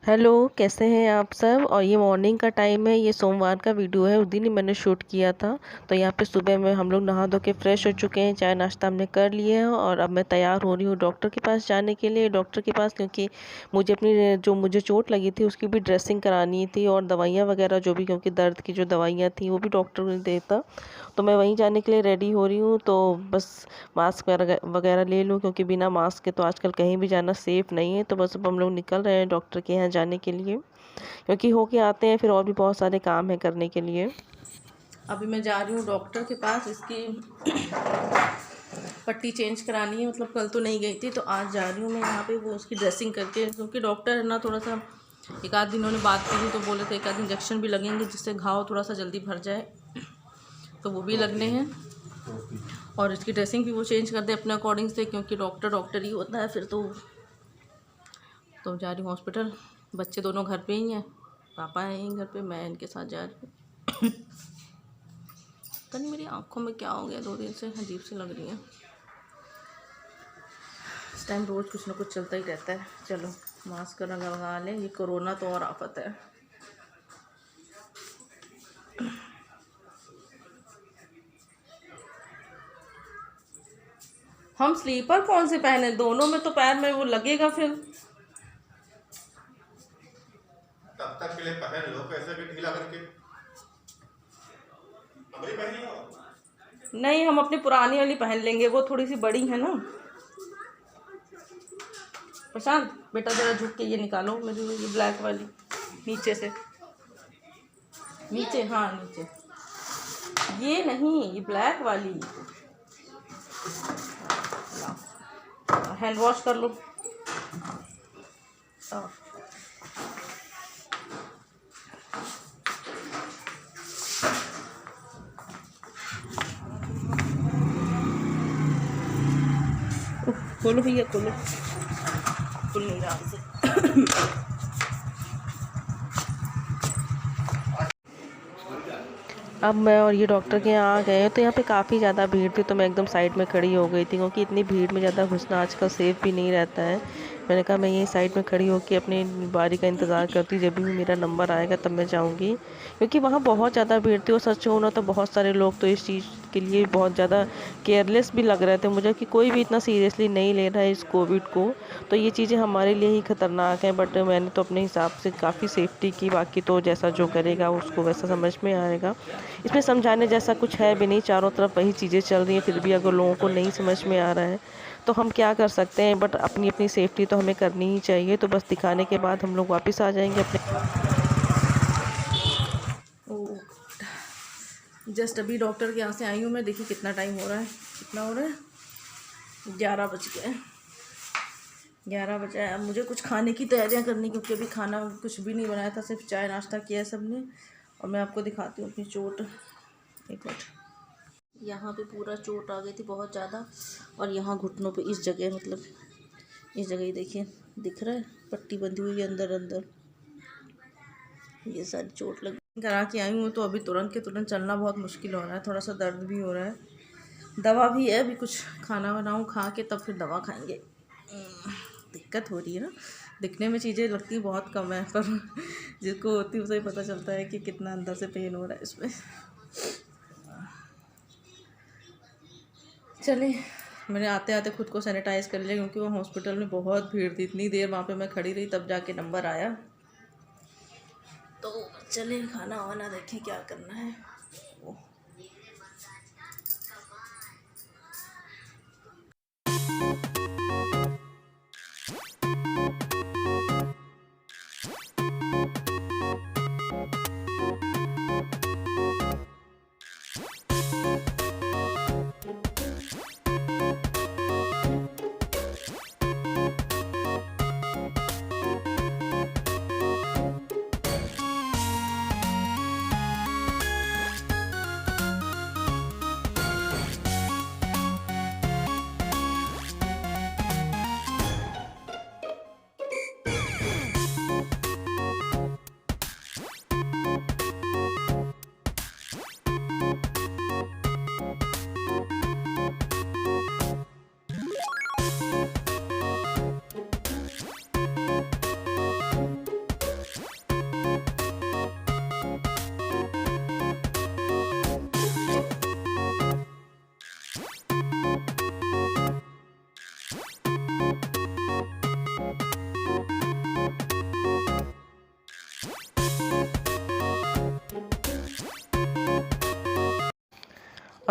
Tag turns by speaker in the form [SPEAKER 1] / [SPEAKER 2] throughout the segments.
[SPEAKER 1] Hello, कैसे हैं आप सब। और ये मॉर्निंग का टाइम है, ये सोमवार का वीडियो है, उस दिन ही मैंने शूट किया था। तो यहाँ पे सुबह में हम लोग नहा धो के फ्रेश हो चुके हैं, चाय नाश्ता हमने कर लिया है और अब मैं तैयार हो रही हूँ डॉक्टर के पास जाने के लिए। डॉक्टर के पास क्योंकि मुझे चोट लगी थी उसकी भी ड्रेसिंग करानी थी और दवाइयाँ वगैरह जो भी, क्योंकि दर्द की जो दवाइयाँ थी वो भी डॉक्टर ने देता। तो मैं वहीं जाने के लिए रेडी हो रही हूँ। तो बस मास्क वगैरह ले लूँ, क्योंकि बिना मास्क के तो आजकल कहीं भी जाना सेफ़ नहीं है। तो बस अब हम लोग निकल रहे हैं डॉक्टर के यहाँ जाने के लिए, क्योंकि होके आते हैं फिर और भी बहुत सारे काम हैं करने के लिए। अभी मैं जा रही हूँ डॉक्टर के पास, इसकी पट्टी चेंज करानी है। मतलब कल तो नहीं गई थी, तो आज जा रही हूँ मैं यहाँ पे वो उसकी ड्रेसिंग करके, क्योंकि डॉक्टर है ना थोड़ा सा एक आध दिन उन्होंने बात की थी तो बोले थे एक आध इंजेक्शन भी लगेंगे जिससे घाव थोड़ा सा जल्दी भर जाए, तो वो भी लगने हैं। और इसकी ड्रेसिंग भी वो चेंज कर दे अपने अकॉर्डिंग से, क्योंकि डॉक्टर ही होता है फिर तो जा रही हूँ हॉस्पिटल। बच्चे दोनों घर पे ही हैं, पापा हैं यहीं घर पे, मैं इनके साथ जा रही हूँ। पता नहीं मेरी आँखों में क्या हो गया, 2 दिन से अजीब सी लग रही है। इस टाइम रोज़ कुछ ना कुछ चलता ही रहता है। चलो मास्क लगा लें, ये कोरोना तो और आफत है। हम स्लीपर कौन से पहने, दोनों में तो पैर में वो लगेगा फिर।
[SPEAKER 2] तब तक के लिए पहन लो, कैसे भी ढीला करके। अबरी पहनी हो?
[SPEAKER 1] नहीं, हम अपनी पुरानी वाली पहन लेंगे, वो थोड़ी सी बड़ी है ना। प्रशांत बेटा जरा झुक के ये निकालो मेरी, ये ब्लैक वाली नीचे से, नीचे, हाँ नीचे, ये नहीं, ये ब्लैक वाली। हैंड वॉश कर लो। खोलो भैया, खोलो, खुल नहीं रहा से। अब मैं और ये डॉक्टर के यहाँ आ गए, तो यहाँ पे काफ़ी ज़्यादा भीड़ थी, तो मैं एकदम साइड में खड़ी हो गई थी, क्योंकि इतनी भीड़ में ज़्यादा घुसना आजकल सेफ़ भी नहीं रहता है। मैंने कहा मैं यहीं साइड में खड़ी होकर अपनी बारी का इंतज़ार करती, जब भी मेरा नंबर आएगा तब मैं जाऊँगी, क्योंकि वहाँ बहुत ज़्यादा भीड़ थी। और सच होना तो बहुत सारे लोग तो इस चीज़ के लिए बहुत ज़्यादा केयरलेस भी लग रहे थे मुझे, कि कोई भी इतना सीरियसली नहीं ले रहा है इस कोविड को। तो ये चीज़ें हमारे लिए ही ख़तरनाक हैं, बट मैंने तो अपने हिसाब से काफ़ी सेफ्टी की। बाकी तो जैसा जो करेगा उसको वैसा समझ में आएगा। इसमें समझाने जैसा कुछ है भी नहीं, चारों तरफ वही चीज़ें चल रही हैं, फिर भी अगर लोगों को नहीं समझ में आ रहा है तो हम क्या कर सकते हैं। बट अपनी अपनी सेफ्टी तो हमें करनी ही चाहिए। तो बस दिखाने के बाद हम लोग वापस आ जाएंगे अपने। जस्ट अभी डॉक्टर के यहाँ से आई हूँ मैं। देखिए कितना टाइम हो रहा है, कितना हो रहा है, 11 बज गए, 11 बजे। अब मुझे कुछ खाने की तैयारियां करनी, क्योंकि अभी खाना कुछ भी नहीं बनाया था, सिर्फ चाय नाश्ता किया है सबने। और मैं आपको दिखाती हूँ अपनी चोट, एक मिनट। यहाँ पे पूरा चोट आ गई थी बहुत ज़्यादा, और यहाँ घुटनों पे इस जगह, मतलब इस जगह ही देखिए, दिख रहा है पट्टी बंधी हुई है अंदर अंदर, ये सारी चोट लगी। करा के आई हूँ तो अभी तुरंत के तुरंत चलना बहुत मुश्किल हो रहा है, थोड़ा सा दर्द भी हो रहा है। दवा भी है, अभी कुछ खाना बनाऊँ, खा के तब फिर दवा खाएंगे। दिक्कत हो रही है ना, दिखने में चीज़ें लगती बहुत कम है, पर जिसको होती है उसे ही पता चलता है कि कितना अंदर से पेन हो रहा है इसमें। चलिए, मैंने आते आते खुद को सैनिटाइज़ कर लिया, क्योंकि वहाँ हॉस्पिटल में बहुत भीड़ थी, इतनी देर वहाँ पे मैं खड़ी रही, तब जाके नंबर आया। तो चलिए खाना वाना देखें क्या करना है।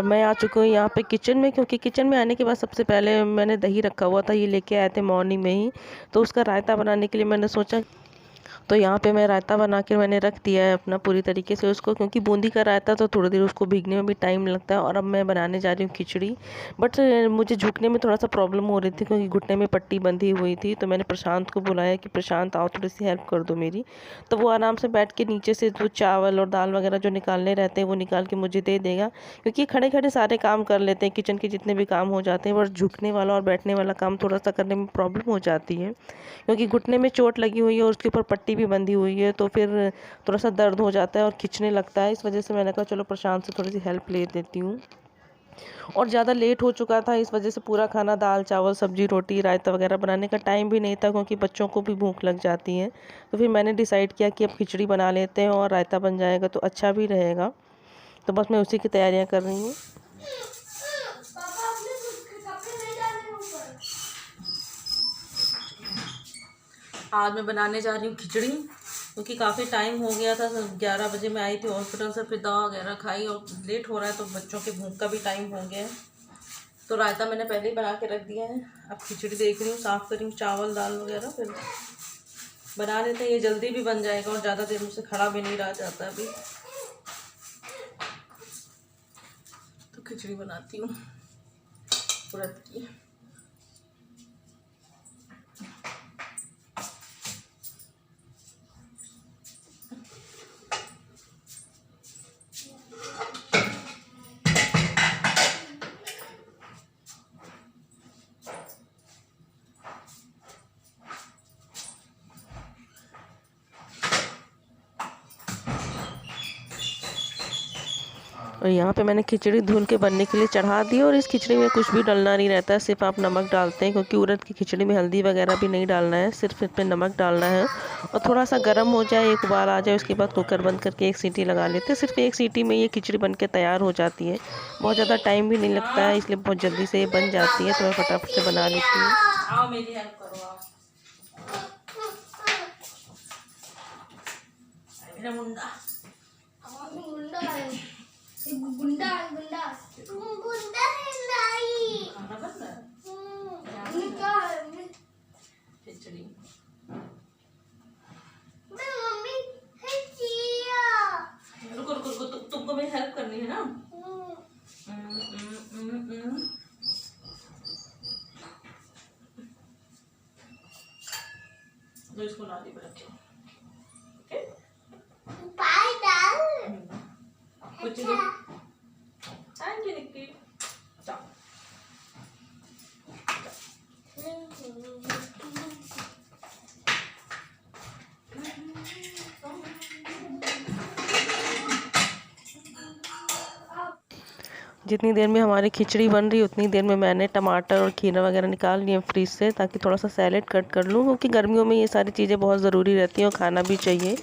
[SPEAKER 3] और मैं आ चुकी हूँ यहाँ पे किचन में, क्योंकि किचन में आने के बाद सबसे पहले मैंने दही रखा हुआ था, ये लेके आए थे मॉर्निंग में ही। तो उसका रायता बनाने के लिए मैंने सोचा, तो यहाँ पे मैं रायता बना के मैंने रख दिया है अपना पूरी तरीके से उसको, क्योंकि बूंदी का रायता तो थोड़ी देर उसको भीगने में भी टाइम लगता है। और अब मैं बनाने जा रही हूँ खिचड़ी। बट मुझे झुकने में थोड़ा सा प्रॉब्लम हो रही थी, क्योंकि घुटने में पट्टी बंधी हुई थी। तो मैंने प्रशांत को बुलाया कि प्रशांत आओ थोड़ी सी हेल्प कर दो मेरी। तो वो आराम से बैठ के नीचे से जो चावल और दाल वगैरह जो निकालने रहते हैं वो निकाल के मुझे दे देगा, क्योंकि खड़े खड़े सारे काम कर लेते हैं, किचन के जितने भी काम हो जाते हैं। बट झुकने वाला और बैठने वाला काम थोड़ा सा करने में प्रॉब्लम हो जाती है, क्योंकि घुटने में चोट लगी हुई है और उसके ऊपर पट्टी भी बंधी हुई है। तो फिर थोड़ा सा दर्द हो जाता है और खिंचने लगता है। इस वजह से मैंने कहा चलो प्रशांत से थोड़ी सी हेल्प ले देती हूँ। और ज़्यादा लेट हो चुका था, इस वजह से पूरा खाना दाल चावल सब्जी रोटी रायता वगैरह बनाने का टाइम भी नहीं था, क्योंकि बच्चों को भी भूख लग जाती है। तो फिर मैंने डिसाइड किया कि अब खिचड़ी बना लेते हैं और रायता बन जाएगा तो अच्छा भी रहेगा। तो बस मैं उसी की तैयारियाँ कर रही हूँ।
[SPEAKER 1] आज मैं बनाने जा रही हूँ खिचड़ी, क्योंकि काफ़ी टाइम हो गया था। 11 बजे मैं आई थी हॉस्पिटल से, फिर दवा वगैरह खाई और लेट हो रहा है, तो बच्चों के भूख का भी टाइम हो गया है। तो रायता मैंने पहले ही बना के रख दिया है। अब खिचड़ी देख रही हूँ, साफ़ कर रही हूँ चावल दाल वगैरह, फिर बना लेते हैं। ये जल्दी भी बन जाएगा और ज़्यादा देर मुझसे खड़ा भी नहीं रहा जाता अभी। तो खिचड़ी बनाती हूँ उड़द की।
[SPEAKER 3] और यहाँ पे मैंने खिचड़ी धुल के बनने के लिए चढ़ा दी। और इस खिचड़ी में कुछ भी डालना नहीं रहता है, सिर्फ आप नमक डालते हैं, क्योंकि उड़द की खिचड़ी में हल्दी वगैरह भी नहीं डालना है, सिर्फ इसमें नमक डालना है। और थोड़ा सा गर्म हो जाए, एक उबाल आ जाए, उसके बाद कुकर बंद करके एक सीटी लगा लेते हैं। सिर्फ एक सीटी में ये खिचड़ी बन के तैयार हो जाती है, बहुत ज़्यादा टाइम भी नहीं लगता है, इसलिए बहुत जल्दी से ये बन जाती है। तो मैं फटाफट से बना लेती हूँ।
[SPEAKER 1] आओ मेरी हेल्प करो, आओ मेरा मुंडा।
[SPEAKER 4] गुंडा है गुंडा है नहीं
[SPEAKER 1] खाना बन रहा है
[SPEAKER 4] क्या है
[SPEAKER 1] खिचड़ी।
[SPEAKER 4] मैं मम्मी है चिया
[SPEAKER 1] रुको रुको रुको, तुमको मेरी हेल्प करनी है ना। तो इसको नाली पे रखो, ओके?
[SPEAKER 4] पाई डाल
[SPEAKER 1] कुछ थैंक यू निक्की। जाओ
[SPEAKER 3] जितनी देर में हमारी खिचड़ी बन रही उतनी देर में मैंने टमाटर और खीरा वगैरह निकाल लिए फ्रिज से, ताकि थोड़ा सा सैलेड कट कर लूँ, क्योंकि गर्मियों में ये सारी चीज़ें बहुत ज़रूरी रहती हैं और खाना भी चाहिए।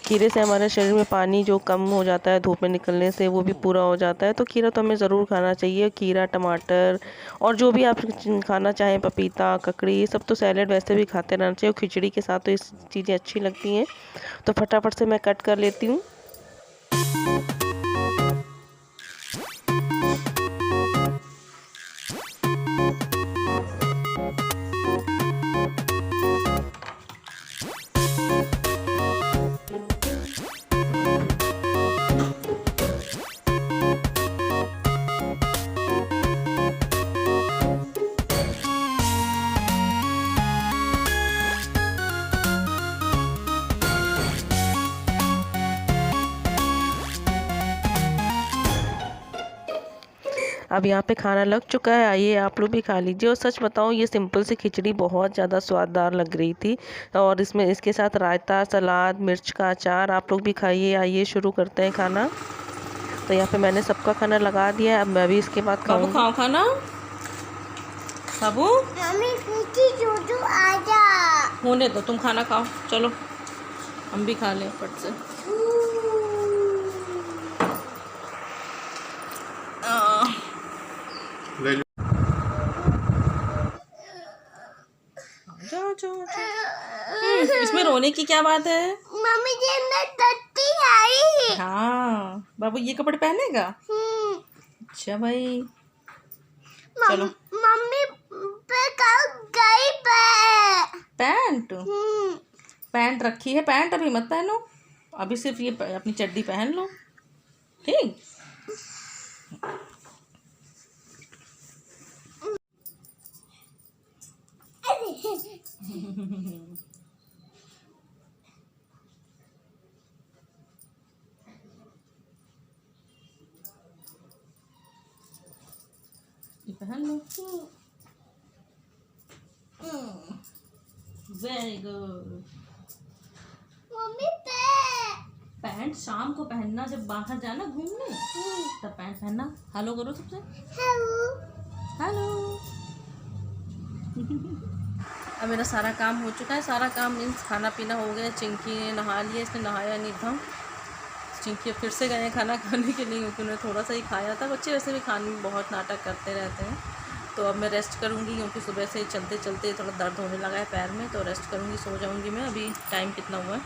[SPEAKER 3] खीरे से हमारे शरीर में पानी जो कम हो जाता है धूप में निकलने से, वो भी पूरा हो जाता है। तो खीरा तो हमें ज़रूर खाना चाहिए। खीरा टमाटर और जो भी आप खाना चाहें, पपीता ककड़ी, ये सब तो सैलेड वैसे भी खाते रहना चाहिए, और खिचड़ी के साथ तो ये चीज़ें अच्छी लगती हैं। तो फटाफट से मैं कट कर लेती हूँ। अब यहाँ पे खाना लग चुका है, आइए आप लोग भी खा लीजिए। और सच बताऊँ, ये सिंपल सी खिचड़ी बहुत ज़्यादा स्वाददार लग रही थी, और इसमें इसके साथ रायता सलाद मिर्च का अचार। आप लोग भी खाइए, आइए शुरू करते हैं खाना। तो यहाँ पे मैंने सबका खाना लगा दिया है, अब मैं भी इसके बाद
[SPEAKER 1] बाबू
[SPEAKER 3] खाऊँ।
[SPEAKER 1] खाओ खाना। बाबू
[SPEAKER 4] मम्मी पीछे जोजो आजा
[SPEAKER 1] होने दो, तुम खाना खाओ, चलो हम भी खा लें फट से।
[SPEAKER 2] ले लो।
[SPEAKER 1] जाओ जाओ जाओ। इसमें रोने की क्या बात है?
[SPEAKER 4] मम्मी जी अंदर टट्टी आई
[SPEAKER 1] हाँ बाबू, ये कपड़े पहनेगा? अच्छा भाई चलो।
[SPEAKER 4] मम्मी पे कल गई पे
[SPEAKER 1] पैंट पैंट रखी है, पैंट अभी मत पहनो, अभी सिर्फ ये अपनी चड्डी पहन लो, ठीक। ये पहन लो। Very good.
[SPEAKER 4] मम्मी पे
[SPEAKER 1] पैंट शाम को पहनना, जब बाहर जाना घूमने तब पैंट पहनना। हेलो करो सबसे,
[SPEAKER 4] हेलो
[SPEAKER 1] हेलो। अब मेरा सारा काम हो चुका है, सारा काम मीन्स खाना पीना हो गया। चिंकी ने नहा लिया, इसने नहाया नहीं था। चिंकी अब फिर से गए हैं खाना खाने के लिए, क्योंकि उन्होंने थोड़ा सा ही खाया था। बच्चे वैसे भी खाने में बहुत नाटक करते रहते हैं। तो अब मैं रेस्ट करूँगी, क्योंकि सुबह से चलते चलते थोड़ा दर्द होने लगा है पैर में, तो रेस्ट करूँगी, सो जाऊँगी मैं। अभी टाइम कितना हुआ है,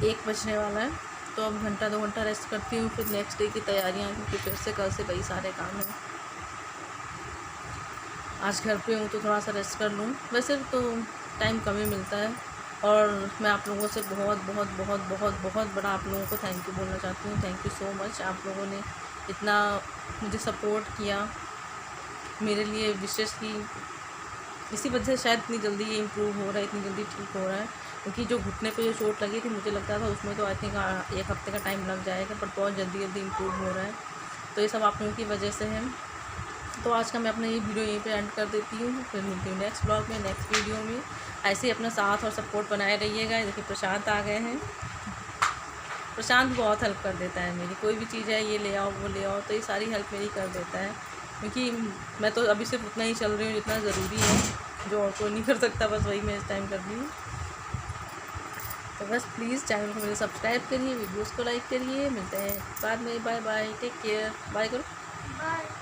[SPEAKER 1] 1 बजने वाला है। तो अब घंटा 2 घंटा रेस्ट करती हूँ, फिर नेक्स्ट डे की तैयारियाँ, क्योंकि फिर से कल से कई सारे काम हैं। आज घर पे हूँ तो थोड़ा सा रेस्ट कर लूँ। वैसे तो टाइम कम ही मिलता है। और मैं आप लोगों से बहुत बहुत बहुत बहुत बहुत बड़ा आप लोगों को थैंक यू बोलना चाहती हूँ। थैंक यू सो मच, आप लोगों ने इतना मुझे सपोर्ट किया, मेरे लिए विशेष की। इसी वजह से शायद इतनी जल्दी ये इम्प्रूव हो रहा है, इतनी जल्दी ठीक हो रहा है। क्योंकि जो घुटने पे जो चोट लगी थी, मुझे लगता था उसमें तो आई थिंक 1 हफ्ते का टाइम लग जाएगा, पर बहुत जल्दी जल्दी इम्प्रूव हो रहा है। तो ये सब आप लोगों की वजह से है। तो आज का मैं अपना ये वीडियो यहीं पे एंड कर देती हूँ। फिर मिलती हूँ नेक्स्ट ब्लॉग में, नेक्स्ट वीडियो में। ऐसे ही अपना साथ और सपोर्ट बनाए रहिएगा। देखिए प्रशांत आ गए हैं। प्रशांत बहुत हेल्प कर देता है मेरी, कोई भी चीज़ है ये ले आओ वो ले आओ, तो ये सारी हेल्प मेरी कर देता है। क्योंकि मैं तो अभी सिर्फ उतना ही चल रही हूँ जितना ज़रूरी है, जो और कोई नहीं कर सकता, बस वही मैं इस टाइम कर रही हूँ। तो बस प्लीज़ चैनल को मेरे सब्सक्राइब करिए, वीडियोज़ को लाइक करिए। मिलते हैं बाद में, bye bye, take care, bye करो।
[SPEAKER 4] बाय।